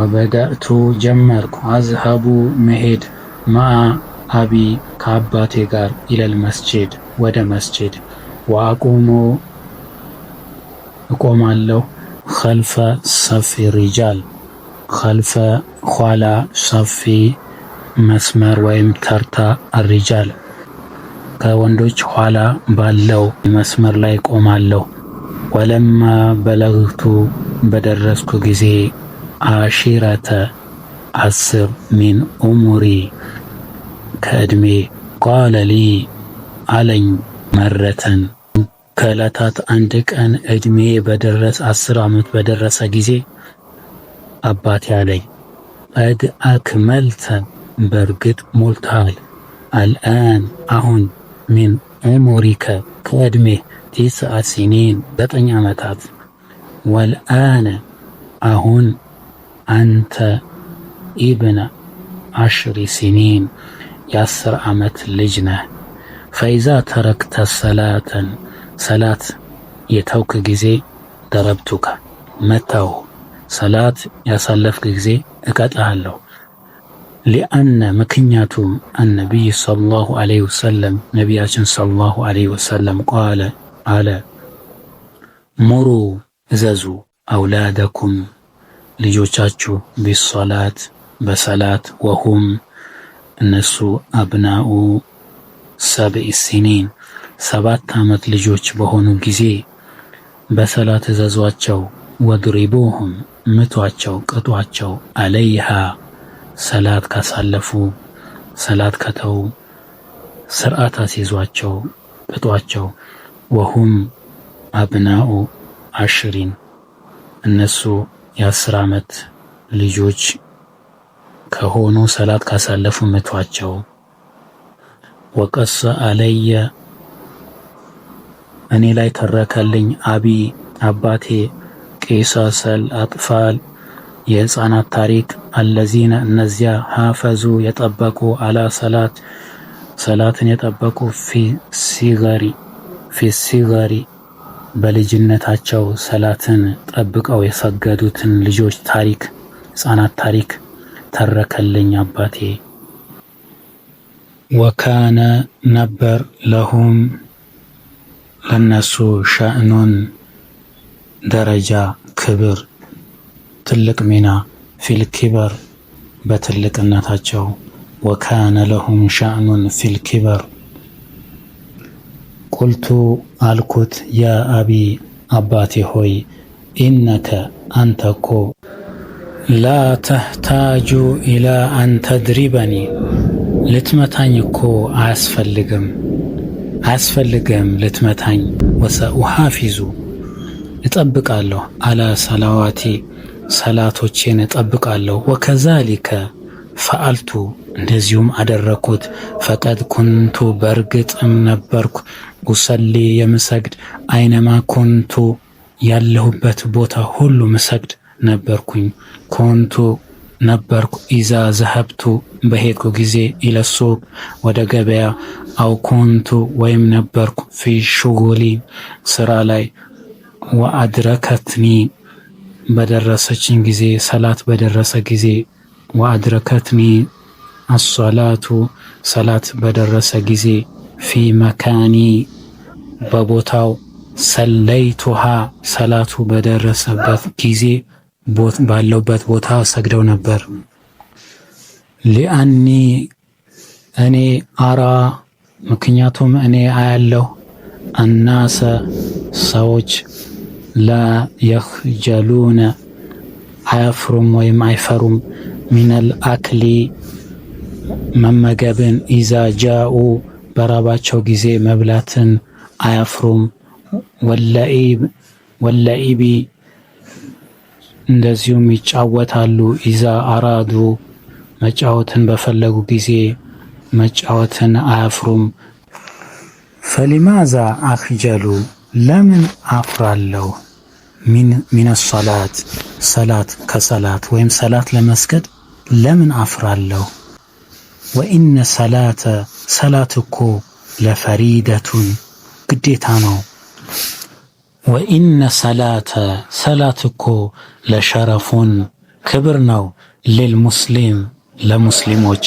ወበደእቱ ጀመርኩ አዝሀቡ መሄድ ማአ አቢ ከአባቴ ጋር ኢለል መስጂድ ወደ መስጂድ ወአቁሙ እቆማለሁ ኸልፈ ሰፊ ሪጃል ኸልፈ ኋላ ሰፊ መስመር ወይም ተርታ አሪጃል ከወንዶች ኋላ ባለው መስመር ላይ ቆማለሁ። ወለማ በለግቱ በደረስኩ ጊዜ አሺረተ 10 ሚን ኡሙሪ ከዕድሜ ቃለ ሊ አለኝ መረተን ከዕለታት አንድ ቀን ዕድሜ በደረስ 10 ዓመት በደረሰ ጊዜ አባቴ አለኝ ቀድ አክመልተ በርግጥ ሞልተሃል አልአን አሁን ሚን ዑሙሪከ ከዕድሜ 9 ሲኒን 9 ዓመታት ወልአነ አሁን አንተ ኢብነ 10 ሲኒን የ10 ዓመት ልጅ ነህ። ፈይዛ ተረክተ ሰላተን ሰላት የተውክ ጊዜ ደረብቱከ መታው ሰላት ያሳለፍክ ጊዜ እቀጣሃለሁ። ሊአነ ምክንያቱም አነቢይ ሰለላሁ ዐለይሂ ወሰለም ነቢያችን ሰለላሁ ዐለይሂ ወሰለም ቃለ አለ ሙሩ እዘዙ አውላደኩም ልጆቻችሁ ቢሶላት በሰላት ወሁም እነሱ አብናኡ 7 ሲኒን 7 ዓመት ልጆች በሆኑ ጊዜ በሰላት እዘዟቸው። ወድሪቡሁም ምቷቸው ቅጧቸው አለይሃ ሰላት ካሳለፉ ሰላት ከተው ስርዓት አስይዟቸው ቅጧቸው። ወሁም አብናኡ 10 እነሱ የ10 ዓመት ልጆች ከሆኑ ሰላት ካሳለፉ ምቷቸው። ወቀሰ አለየ እኔ ላይ ተረከልኝ አቢ አባቴ ቂሰሰል አጥፋል የሕፃናት ታሪክ አለዚነ እነዚያ ሐፈዙ የጠበቁ አላ ሰላት ሰላትን የጠበቁ ፊ ሲገሪ በልጅነታቸው ሰላትን ጠብቀው የሰገዱትን ልጆች ታሪክ ሕፃናት ታሪክ ተረከልኝ አባቴ። ወካነ ነበር ለሁም ለነሱ ሸእኑን ደረጃ ክብር ትልቅ ሚና ፊል ኪበር በትልቅነታቸው ወካነ ለሁም ሸእኑን ፊል ኪበር ቁልቱ አልኩት ያ አቢ አባቴ ሆይ ኢነከ አንተኮ ላ ተህታጁ ኢላ አን ተድሪበኒ ልትመታኝ እኮ አያስፈልግም ልትመታኝ። ወሰኡሐፊዙ እጠብቃለሁ አላ ሰላዋቲ ሰላቶቼን እጠብቃለሁ። ወከዛሊከ ፈአልቱ እንደዚሁም አደረኩት። ፈቀድ ኩንቱ በእርግጥም ነበርኩ ኡሰሊ የምሰግድ አይነማ ኩንቱ ያለሁበት ቦታ ሁሉ ምሰግድ ነበርኩኝ። ኩንቱ ነበርኩ ኢዛ ዘሀብቱ በሄድኩ ጊዜ ኢለሱቅ ወደ ገበያ አው ኩንቱ ወይም ነበርኩ ፊ ሹጉሊ ስራ ላይ ወአድረከትኒ በደረሰችኝ ጊዜ ሰላት በደረሰ ጊዜ ወአድረከትኒ አሶላቱ ሰላት በደረሰ ጊዜ ፊ መካኒ በቦታው ሰለይቱሃ ሰላቱ በደረሰበት ጊዜ ባለውበት ቦታ ሰግደው ነበር። ሊአኒ እኔ አራ ምክንያቱም እኔ አያለሁ አናሰ ሰዎች ላ የኽጀሉነ አያፍሩም ወይም አይፈሩም ሚነል አክሊ መመገብን ኢዛ ጃኡ በራባቸው ጊዜ መብላትን አያፍሩም። ወለኢቢ እንደዚሁም ይጫወታሉ። ኢዛ አራዱ መጫወትን በፈለጉ ጊዜ መጫወትን አያፍሩም። ፈሊማዛ አኽጀሉ ለምን አፍራለሁ? ሚነ ሰላት ሰላት ከሰላት ወይም ሰላት ለመስገድ ለምን አፍራለሁ? ወኢነ ሰላተ ሰላት እኮ ለፈሪደቱን ግዴታ ነው። ወኢነ ሰላተ ሰላት እኮ ለሸረፉን ክብር ነው። ሊልሙስሊም ለሙስሊሞች